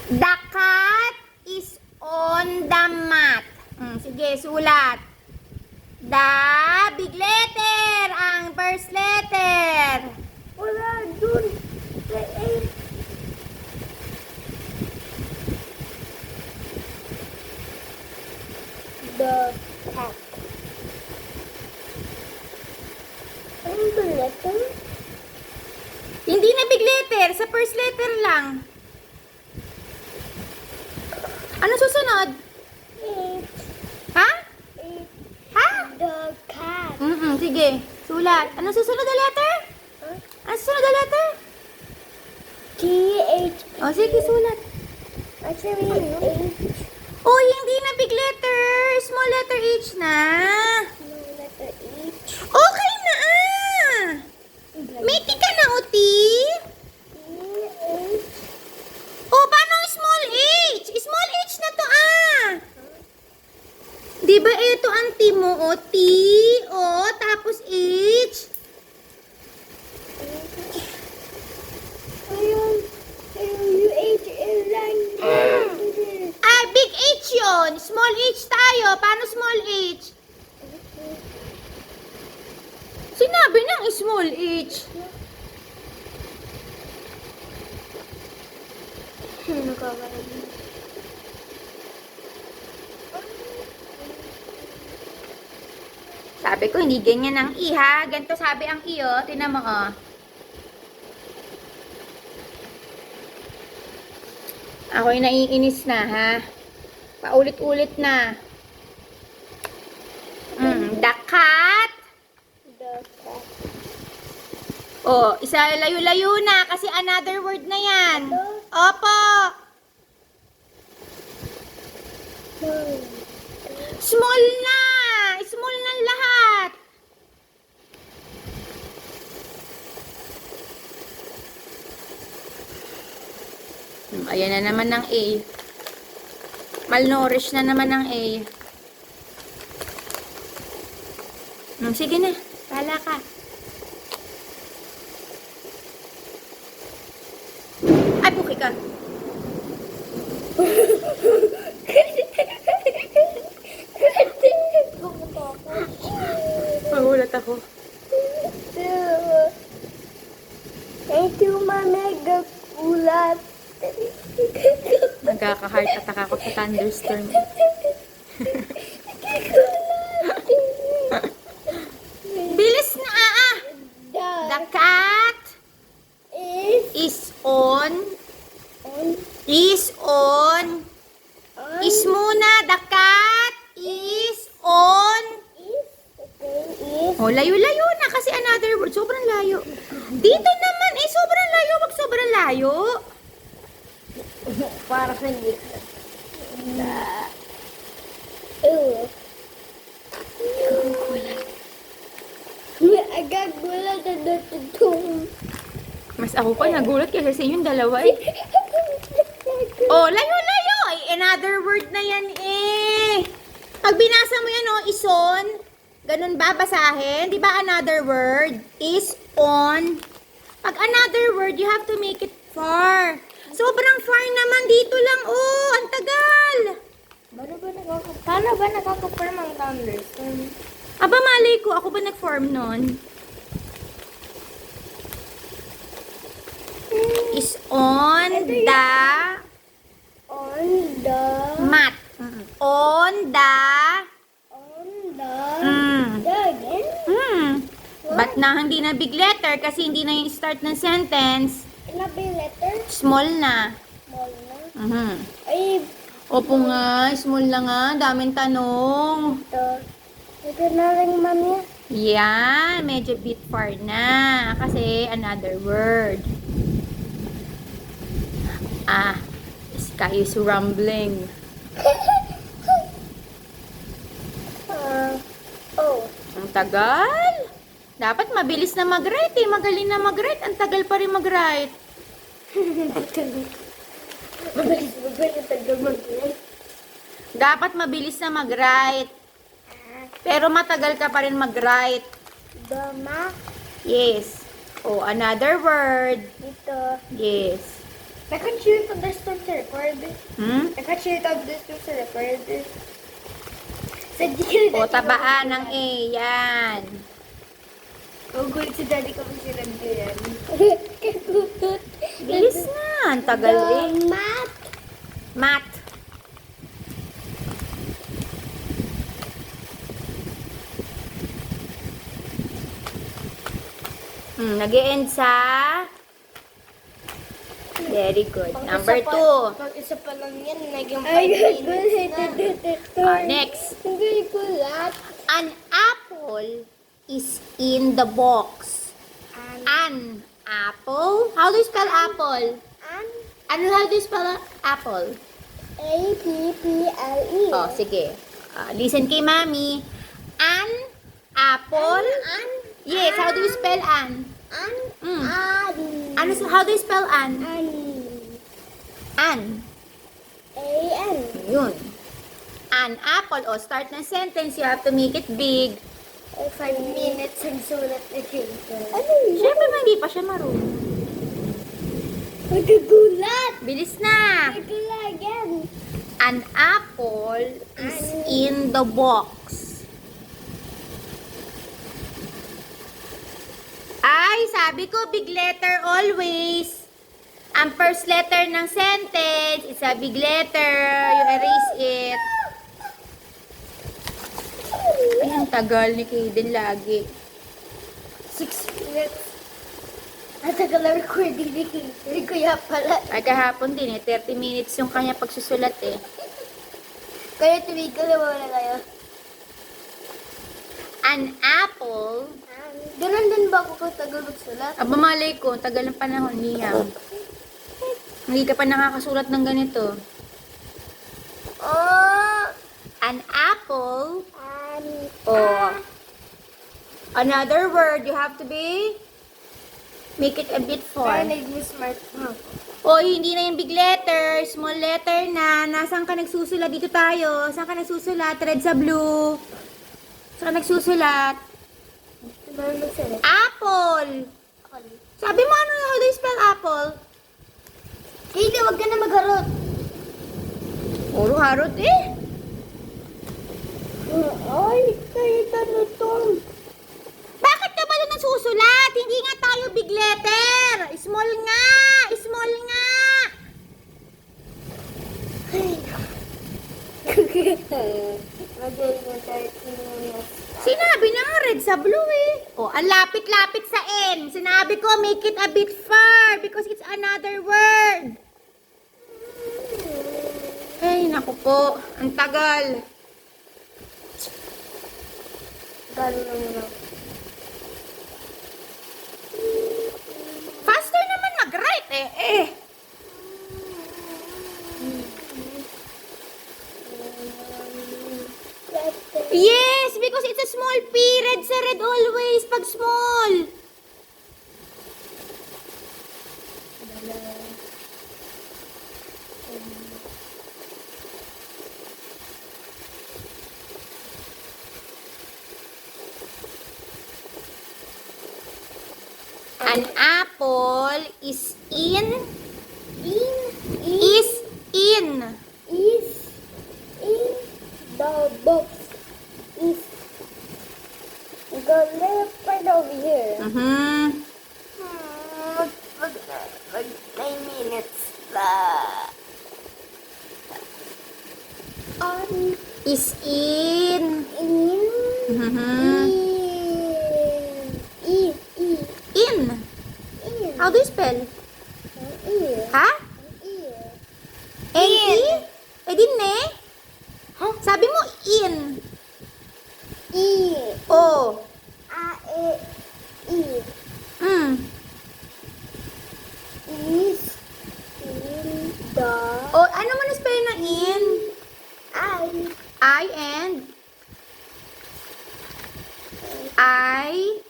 The cat is on the mat. Sige, sulat. The big letter, ang first letter. Wala dun. The cat. Ano ba letter? Hindi na big letter, sa first letter lang. Ano susunod? It's Ha? Ha? the cat. Sige, sulat. Ano susunod na letter? Ano susunod na letter? T-H. O, sige, sulat. Actually, H. Uy, hindi na big letter. Small letter H na. No letter H. Okay na ah. May T ka na, Uti. T-H. Oh, paano ang small H? Small H na to ah. Di ba ito ang T mo? O, T, O, tapos H. Ayun. Yung H is like... Ah, big H yun. Small H tayo. Paano small H? Sinabi ng small H. Nakakarabi. Sabi ko, hindi ganyan ang I ha. Ganito sabi ang I oh. Tingnan mo oh. Ako'y naiinis na ha. Paulit-ulit na. The cat. The cat. Oh, isa layo-layo na kasi another word na yan. Ito? Opo. Small na. Small na lahat. Ayan na naman ang A. Malnourished na naman ang A. Sige na. Pala ka. Ay, puki ka. Magulat ako. Thank you, Mami. Gagulat. Nagkaka-heart attack ako sa thunderstorm. Bilis na ah! The cat is on. Is on. Is muna. The cat is on. Oh, layo-layo na kasi another word. Sobrang layo. Dito naman eh, sobrang layo. Wag sobrang layo. Para sa lik. Ew. Agagulat na natutong. Mas ako pa nagulat kasi sa inyong dalawa eh. Oh, layo-layo. Ay, another word na yan eh. Pag binasa mo yan oh, ison. Ganun ba basahin? Di ba another word is on? Pag another word, you have to make it far. Sobrang far naman. Dito lang. Oh, ang tagal. Paano ba nakaka-form ang thunderstorm? Aba, malay ko. Ako ba nag-form nun? Is on the On the... mat. On the... On the... Mm. The again? Ba't na hindi na big letter kasi hindi na yung start ng sentence. Inabi letter? Small na. Small na. Ay, Opo nga, small na nga. Daming tanong. ito. Ito na rin, Mami. Yan, medyo bit far na. Kasi another word. Ah, sky is rumbling. Oh. Ang tagal. Dapat mabilis na mag-write eh. Magaling na mag-write. Ang tagal pa rin mag-write. Mabilis ang tagal mag-write. Dapat mabilis na mag-write. Pero matagal ka pa rin mag-write. Dama. Yes. Oh, another word. Ito. Yes. I can't hear it on the storm to record. Hmm? I can't hear it on the storm to record. Sabi ka O, tabaan ng A. Yan. Gugulit si daddy kapag sinad ko yan. Bilis na. Ang tagal eh. Mat. Math. Nag-e-end sa... Very good. Number 2. Pag isa pa lang yan, naging 5 minutes na. Next. Hindi ko lahat. An apple is in the box. An apple? How do you spell apple? Ano, how do you spell apple? A-P-P-L-E. Oh, sige. Listen kay Mami. An apple? Yes, how do you spell an? Ano, how do you spell an? An. A-N. Yun. An apple. O, start ng sentence. You have to make it big. 5 minutes ang sulat na paper. Siyempre, hindi pa siya marunong. Magagulat! Bilis na. Magagulat again. An apple is in the box. Ay, sabi ko, big letter always. Ang first letter ng sentence is a big letter. You erase it. Ay, ang tagal ni Kaden lagi. 6 minutes. Ang tagal na recording ni Kater. Kaya pala. Ay, kahapon din eh. 30 minutes yung kanya pagsusulat eh. Kaya tumig ko na muna kayo. An apple. Ganun din ba ako kung tagal magsulat? Aba, malay ko. Tagal ng panahon niya. Hindi ka pa nakakasulat ng ganito. Oh! An apple. Oh. Another word. You have to be... Make it a bit Kaya fun. nag-smart mo. O, hindi na yung big letter. Small letter na. Nasaan ka nagsusulat? Dito tayo. Saan ka nagsusulat? Red sa blue. Saan ka nagsusulat? Diba magsulat? Apple. Sabi mo ano, how do you spell apple? Katie, wag ka na magharot. Puro harot eh. Ay, kaya na to. Bakit ka ba doon nagsusulat? Hindi nga tayo big letter. Small nga. Small nga. Magaling na 30 minutes. Sinabi na nga red sa blue eh. O, ang lapit-lapit sa N. Sinabi ko, make it a bit far because it's another word. Ay, naku po. Ang tagal. Gano'n na muna. Faster naman mag-write eh. Yes, because it's a small P. Red sa red always pag small. An apple is in. Is in. Is in the box. Is the left part over here. Mhm. Mag 9 minutes pa. On Is in. in Mhm. In. in How do you spell? ear Ha? ear N-E? Eh di ne? Sabi mo in. ear O. a e ear Mm. is in the O, ano mo na spell ng in? I and I.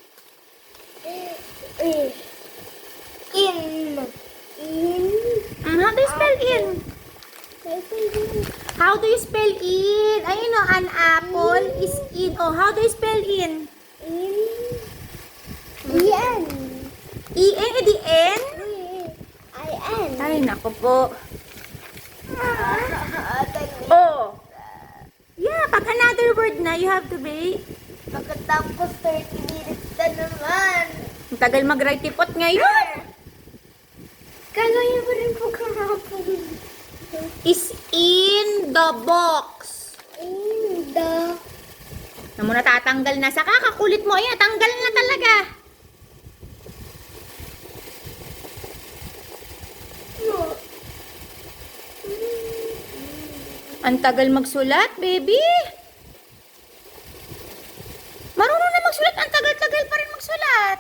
How do you spell in? How do you spell in? Ayun o, an apple is in. Oh, how do you spell in? in E-N, eh di N? I N Ben. Ay, naku po. Tagal. Oh. Yeah, pag another word na, you have to be. Pagkatapos 30 minutes na naman. Ang tagal mag-right tipot ngayon. Kagaya mo rin po kahapon. Is in the box. In the... Na mo natatanggal na. Sa kakakulit mo. Ayan, tanggal na talaga. Ang tagal magsulat, baby. Marunong na magsulat. Ang tagal-tagal pa rin magsulat.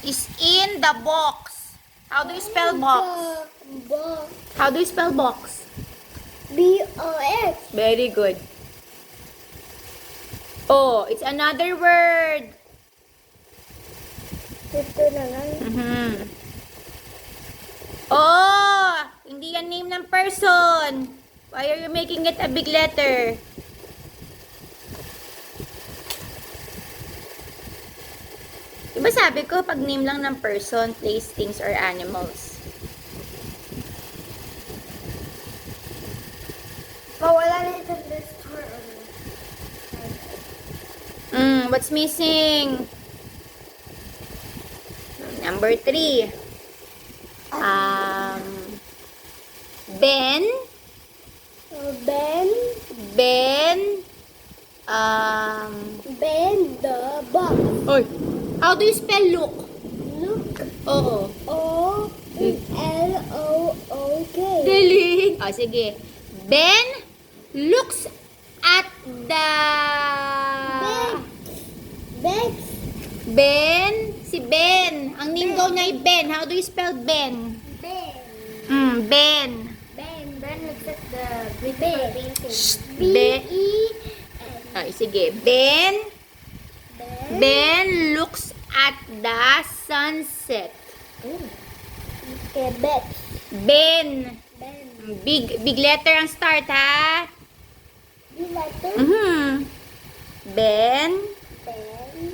Is in the box. How do you spell box? Box. How do you spell box? B-O-X. Very good. Oh, it's another word. Ito na nga. Oh, hindi yan name ng person. Why are you making it a big letter? Diba sabi ko, pag name lang ng person, place, things, or animals. Mawala na ito this tour. What's missing? Number 3. Ben. Ben. Ben. Ben the box. Oy. How do you spell look? Look. Oo. O-L-O-O-K. Galing. Ah, sige. Ben looks at the... Ben. Ben. Si Ben. Ang name daw niya ay Ben. How do you spell Ben? Ben. Ben. Ben looks at the beautiful painting. Ben. B-E-N. Ay, sige. Ben. Ben looks at the sunset. Okay, Ben. Ben. Ben. Big letter ang start, ha? The letter. Ben. Ben.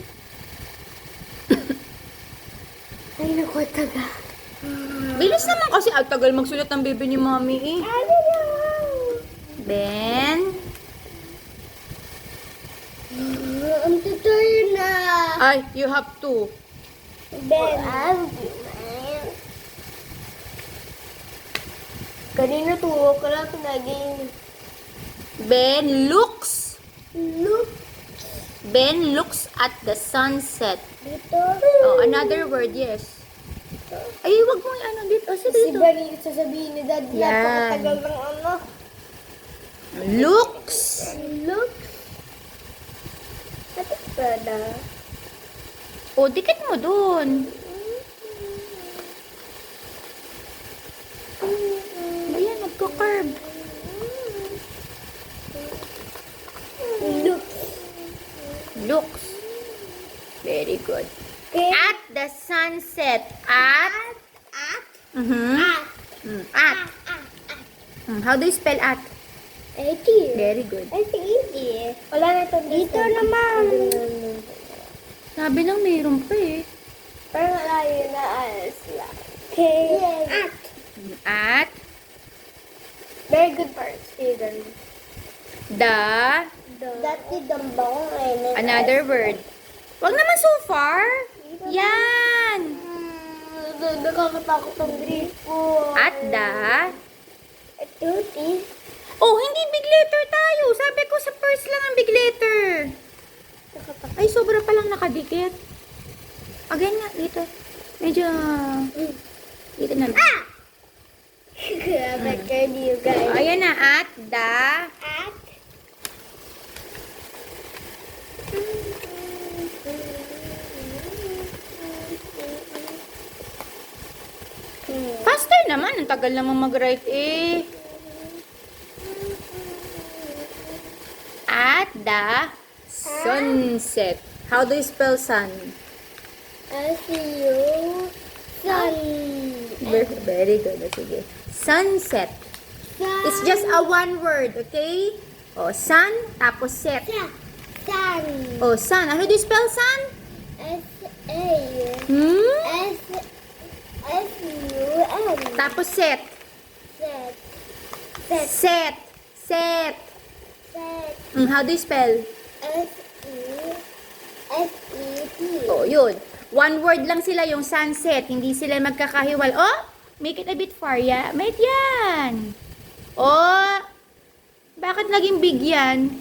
Ay, naku, taga. Bilis naman kasi ang tagal magsulat ng baby ni mommy eh. Ano lang? Ben. Ang tutorial na. Ay, you have to. Ben. Kanina tuwo ko lang naging Ben looks. look Ben looks at the sunset. dito. Oh, another word, yes. Ay, wag mo ano dito. Sige Si dito. Bani, sasabihin ni Dad, Yan. napakatagal ng ano. Looks. Look. At Prada. O, dikit mo dun. Ayan, nagko-curve. Look. Looks. Very good. Okay. At the sunset. At. At. How do you spell at? Right here. Very good. I think easy. Wala na ito. Dito naman. Sabi lang mayroon pa eh. Parang malayo na alas lang. Okay. At. At. Very good parts. Even. The. Dati dambang ngayon. Another word. Wag naman so far. Yan. Nakakatakot ang grade ko. At the. Ito, tis. Oh, hindi big letter tayo. Sabi ko sa first lang ang big letter. Ay, sobra palang nakadikit. Again nga, dito. Medyo... Dito na. Grabe kayo you guys. Ayan na, at the... At. Faster naman. Ang tagal naman mag-write eh. At the sunset. How do you spell sun? S-U. Sun. Very good. Sige. Sunset. It's just a one word, okay? O, sun, tapos set. Sun. Oh, sun. Ano do you spell sun? S-A. Hmm? S-U-N. Tapos set. Set. Set. Set. Set. Set. How do you spell? S-E-S-E-T. Oh, yun. One word lang sila yung sunset. Hindi sila magkakahiwal. Oh, make it a bit far, ya. Mate yan. Oh, bakit naging big yan?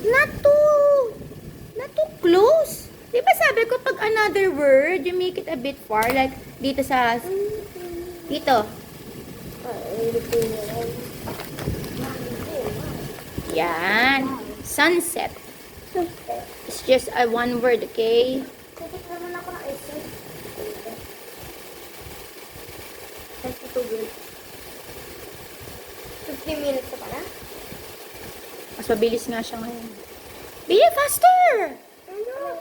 Not too close. Di ba sabi ko pag another word, you make it a bit far. Like, dito sa, dito. Yan. Sunset. It's just a one word, okay? Titik naman ako ng ice cream. That's too good. 15 minutes na pala? Mas mabilis nga siya ngayon. Be faster!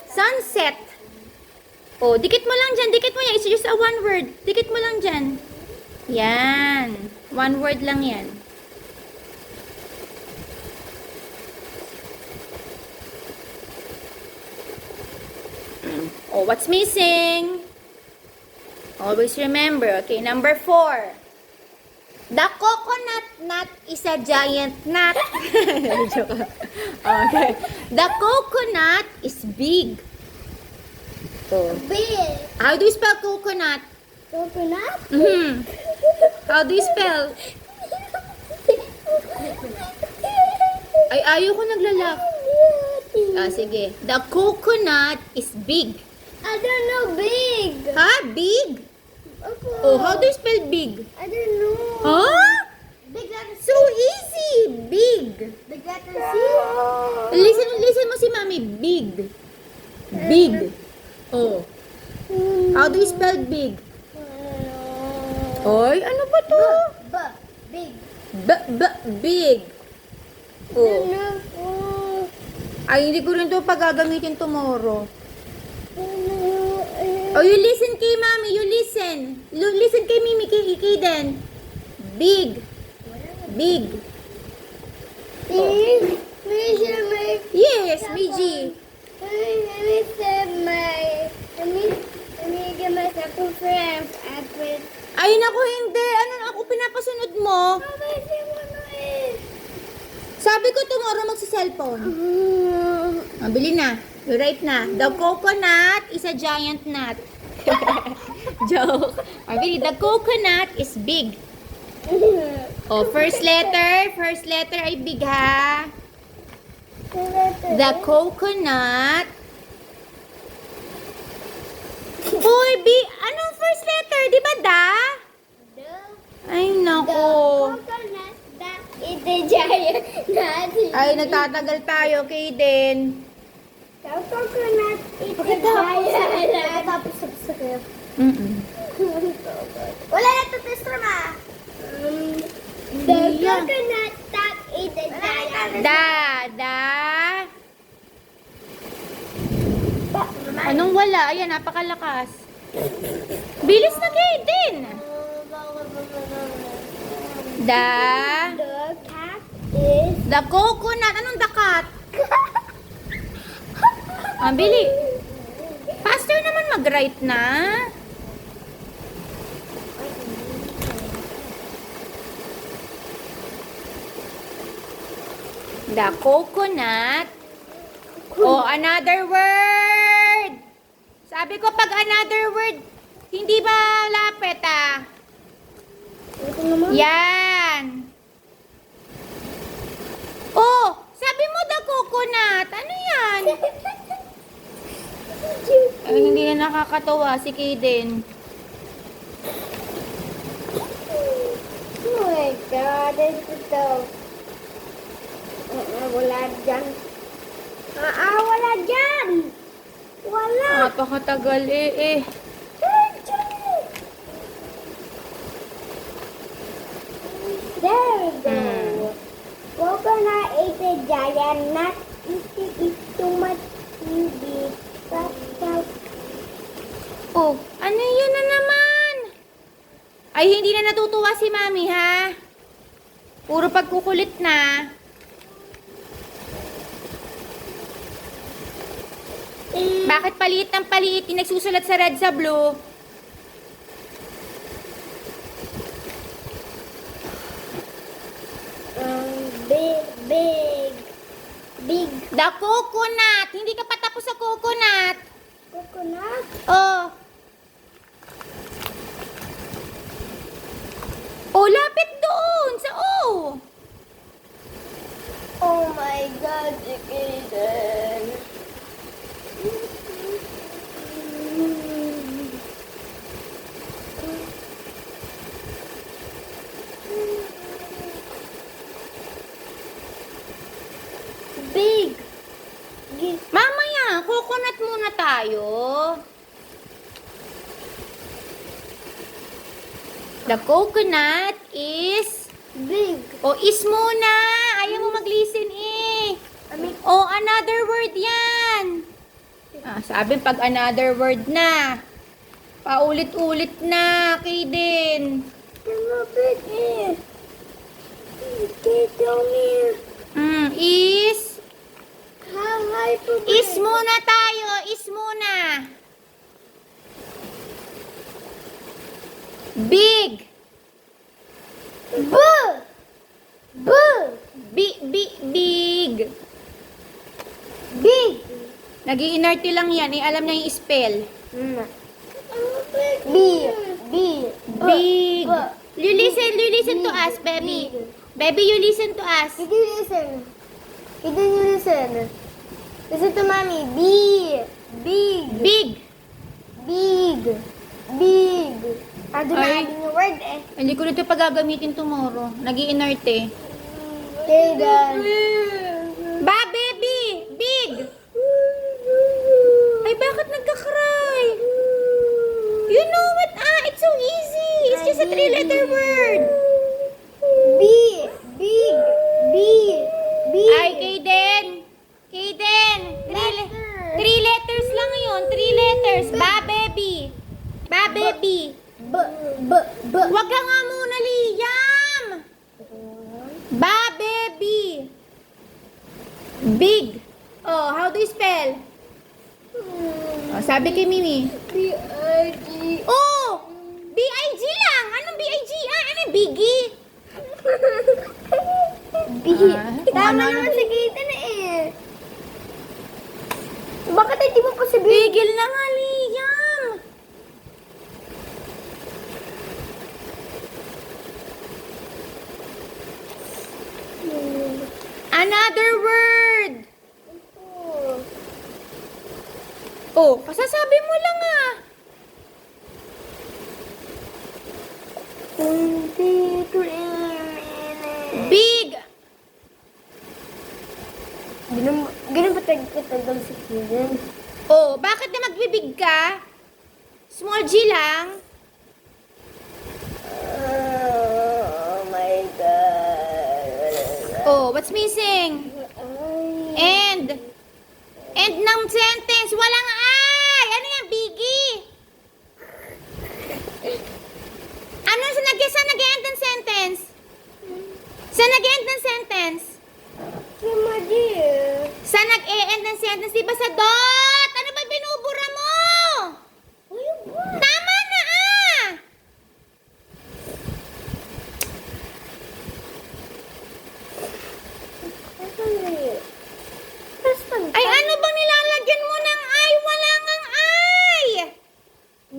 Sunset. Oh, dikit mo lang dyan. Dikit mo yan. It's just a one word. Dikit mo lang dyan. Yan. One word lang yan. Oh, what's missing? Always remember. Okay, number 4. The coconut nut is a giant nut. Okay. The coconut is big. Oh. Big. How do you spell coconut? Coconut? How do you spell? Ay, ayoko naglalak. Sige. The coconut is big. I don't know, big. Ha? Big? Oh, how do you spell big? I don't know. Huh? Big letter C. So easy. Big. Big letter C. Listen mo si Mami. Big. Big. Oh. How do you spell big? Oy, ano ba to? Big. Big. Oh. Ano? Ay, hindi ko rin to pagagamitin tomorrow. Oh, you listen kay Mami. You listen. Listen kay Mimi, kay Ikaden. Big. Big. Big. May Yes, Miji. get my circumference at with. Ay, naku, hindi. Ano ako pinapasunod mo? Sabi ko tomorrow magsa-cellphone. Bili na. You write na. The coconut is a giant nut. Joke. Bili, the coconut is big. Oh, first letter. First letter ay big, ha? The coconut. Boy, anong first letter? Di ba da? Ay, nako. Coconut that is the giant nut. Ay, nagtatagal tayo, Kaden. The coconut is the giant nut. Tapos sa kayo. Wala na ito, Tristra ma. The Yeah. coconut that is the giant nut. Da. Anong wala? Ayan, napakalakas. Bilis na, Kaden. Da. The cat is. The coconut. Anong dakat? Bili. Faster naman mag-write na. The coconut. Oh, another word. Sabi ko pag another word, hindi ba lapit Ito naman. Yan. Oh, sabi mo the coconut. Ano yan? Ay, hindi na nakakatawa si Kaden. Oh my God, ito. Wala dyan. Wala dyan. Wala. Napakatagal eh. There we go. Coconut is a giant nut. It is too much big. Oh, ano yun na naman? Ay, hindi na natutuwa si Mami, ha? Puro pagkukulit na. Bakit paliit ng paliit? Yung nagsusulat sa red sa blue. Big, big, big The coconut. Hindi ka pa tapos sa coconut. coconut. Oh. Oh, lapit doon sa O. Oh my God, Jason. Big. Mamaya, coconut muna tayo. The coconut is... Big. O, is muna. Ayaw mo mag-listen eh. O, another word yan. Sabi pag another word na. Paulit-ulit na, Kaden. Big eh. Okay, tell me. Is... How high po ba? Is muna tayo. Is muna. Big. B. B. Big. Big. Nag-i-inerte lang yan. Alam na yung spell. B. B. Big. You listen to us, baby. Baby, you listen to us. Did you listen? Did you listen? Listen to mommy. B. Big. Big. Big. Big. Doon na Ay. adding yung word eh. Hindi ko nito pagagamitin tomorrow. Nag-i-inerte. Okay, done. Ba, baby! Big! Ay, bakit nagka-cry? You know what? It's so easy. It's just a 3-letter word. B. Big. B. Big. Ay, Kaden. Kaden. 3 letters lang yun. 3 letters. Ba, baby. Ba, baby. B. B. B. Wag ka nga muna, Liam. Ba, baby. Big. Oh, how do you spell? Oh, sabi kay Mimi. B-I-G. Oh! B-I-G lang. Anong B-I-G? Ano yung Biggie? B. ano? Tama naman sa gate na eh. Bakit hindi mo pa si B? Bigil na nga, Liam. Another word. Oh, pasasabi mo lang ah. Big. Ganun ba tagal sa Kiden? Oh, bakit na magbibig ka? Small G lang. Oh my God. Oh, what's missing? End. End ng sentence. Walang I. Ano yan, Biggie? Ano sa nag-end ng sentence? Sa nag-end ng sentence? Mama dear. Sa nag-end ng sentence, di ba sa dot? Ano ba binubura mo? Tama na ah! Ay, ano bang nilalagyan mo ng I? Wala ngang I!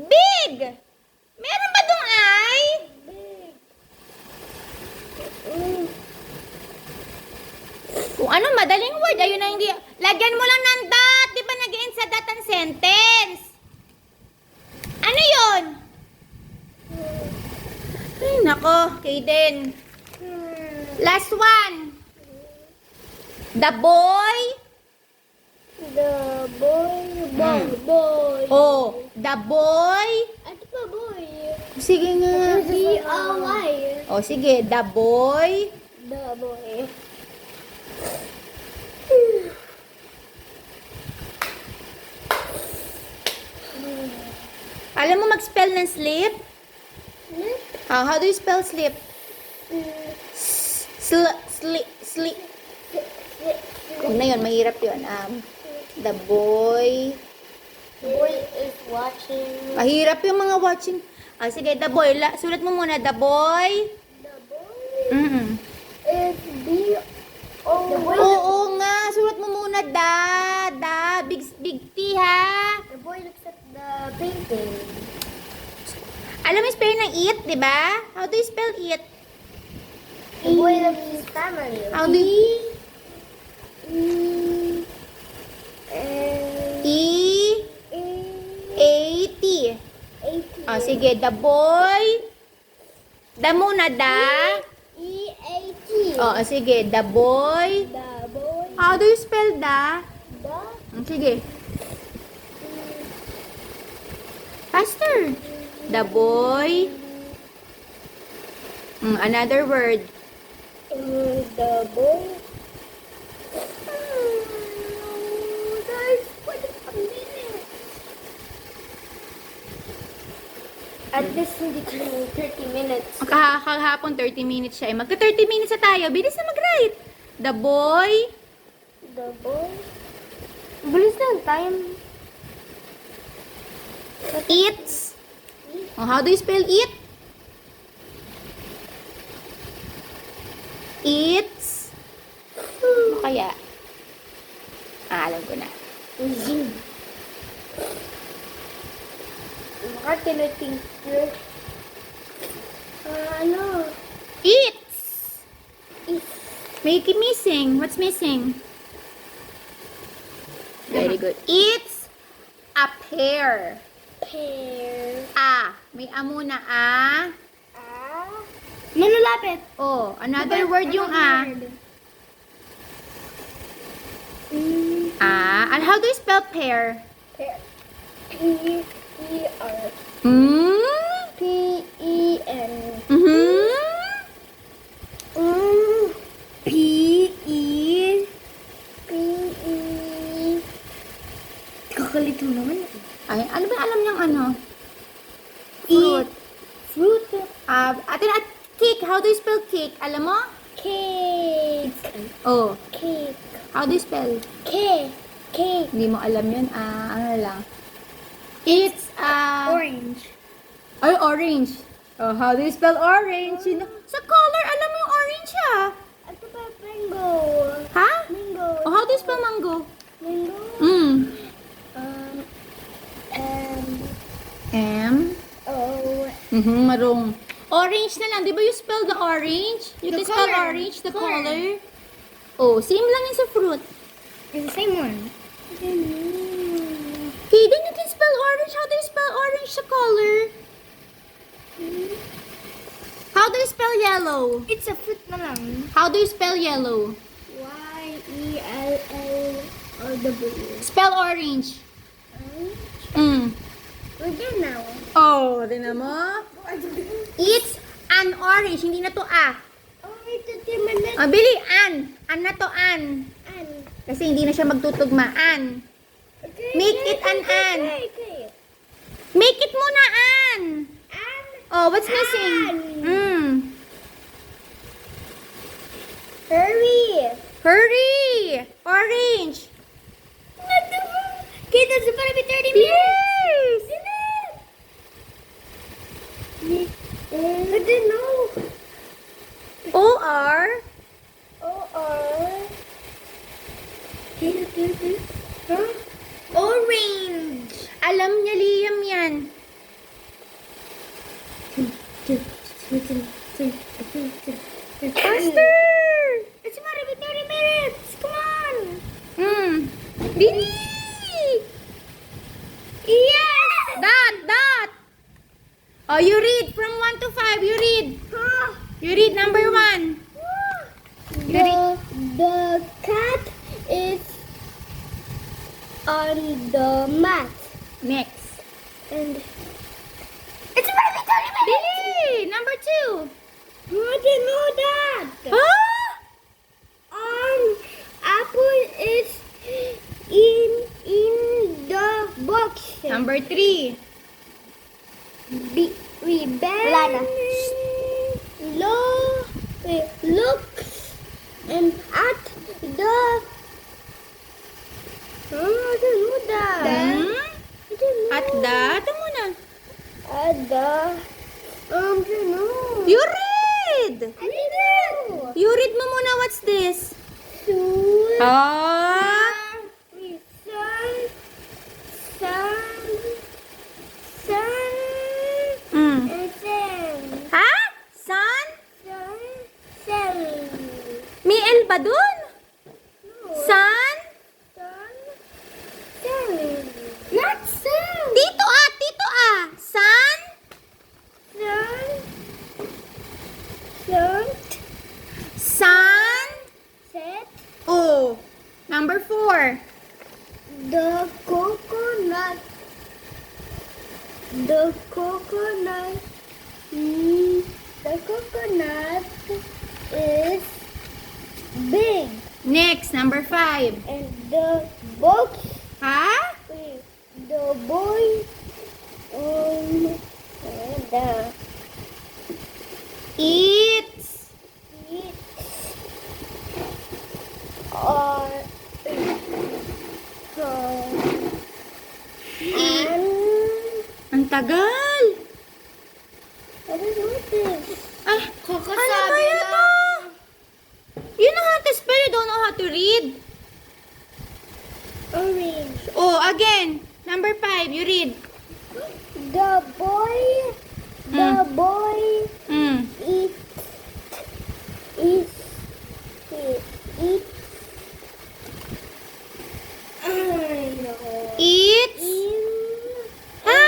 Big! Meron ba dong I? Kung ano, madaling word. Ayun na hindi. Lagyan mo lang ng dot. Di ba nag-end sa dot ang sentence? Ano yun? Ay, nako, Kaden. Last one. The boy. The boy, boy, Hmm. boy. Oh, the boy. Ano pa boy? Sige nga. B-O-Y. Oh, sige. The boy. The boy. Alam mo mag-spell ng sleep? How do you spell sleep? Sleep. Huwag na yun, mahirap yun. The boy The boy is watching. Mahirap yung mga watching. Ah, sige, the boy. Sulat mo muna, the boy. The boy Mm-mm. is B-O. The boy, Oo nga, sulat mo muna, big T, ha? the boy looks at the painting. Alam mo yung spelling ng it, di ba? How do you spell it? The boy loves his family. How do you... E E-A-T. A-T. Ah, sige, the boy. Da muna, da. E-A-T. Oo, sige, the boy. The boy. How do you spell da? The Sige. Faster. The boy. Another word. the boy. Guys, what is a minute? At least hindi ko 30 minutes. Kahapon 30 minutes siya. Magka 30 minutes na tayo. Bilis na mag-write. The boy. The boy. Bilis na ang time. Eats. Oh, how do you spell eat? Eats. Ano kaya? Alam ko na. Baka tinating ko. Ano? Eats. Is Make it missing. What's missing? Very good. Eats a pear. pear. May a muna, a. Manulapit. Oh, another word yung a. And how do you spell pear? Pear. P-E-R. Hmm? P-E-N. Mm-hmm. P-E. P-E. Kakalito naman. Ay, ano ba alam niyang ano? Fruit. Fruit. Atin at cake. How do you spell cake? Alam mo? Cake. Oh, Cake. how do you spell? Cake. Cake. Hindi mo alam yun. Ano lang. It's Orange. Ay, orange. Oh, how do you spell orange? Sa color, alam mo yung orange Ano ba? Mango. ha? Mango. Oh, how do you spell mango? Mango. M. Oh. Marong. Orange na lang. Di ba you spell the orange? You The can spell color. orange, the Color. color. Oh, same lang yun sa fruit. It's the same one. Okay, then you can spell orange. How do you spell orange sa color? How do you spell yellow? It's a fruit na lang. How do you spell yellow? Y-E-L-L or W. Spell orange. We're there now. Oh, tingnan mo. It's an orange. Hindi na to a. Oh, wait, 30 minutes. Bili, an. An na to an. An. Kasi hindi na siya magtutugma. An. Okay, Make okay, it an okay, an. okay, okay. Make it muna an. An. Oh, what's missing? An. Hurry. Hurry! Orange! Okay, that's gonna be 30 minutes. I didn't know. O-R. O-R. Huh? Orange. Alam niya, Liam yan. Faster! It's gonna be 30 minutes. Come on. Bili! Yes. Dot! Oh, you read from 1 to 5. You read. You read number 1. The cat is on the mat. Next. And it's gonna be 30 minutes. Bili! Number 2. I didn't know that. Huh? Apple is in the box. Number 3. We bend looks and at the I don't know that. Ito muna. No. You read! I didn't know. You read mo muna, what's this? Sun. Ah! Sun. Mm. And sun. Ha? Sun? Sun. May L ba dun? Sun? Not sun. Tito ah! Tito ah! Sun? Sun? Set. Oh. Number 4. The coconut. The coconut. The coconut is big, Next, number 5. and the box. Ha? The boy. The It's. it or and Ang tagal. what is this? Ay, ano ba yun to? You know how to spell, you don't know how to read. Orange. Oh, again. Number 5, you read. The boy. The boy Mm. eat. I know. It's. In Ha?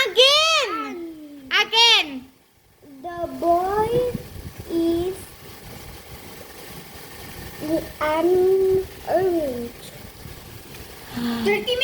Again. Again. the boy is an orange. 30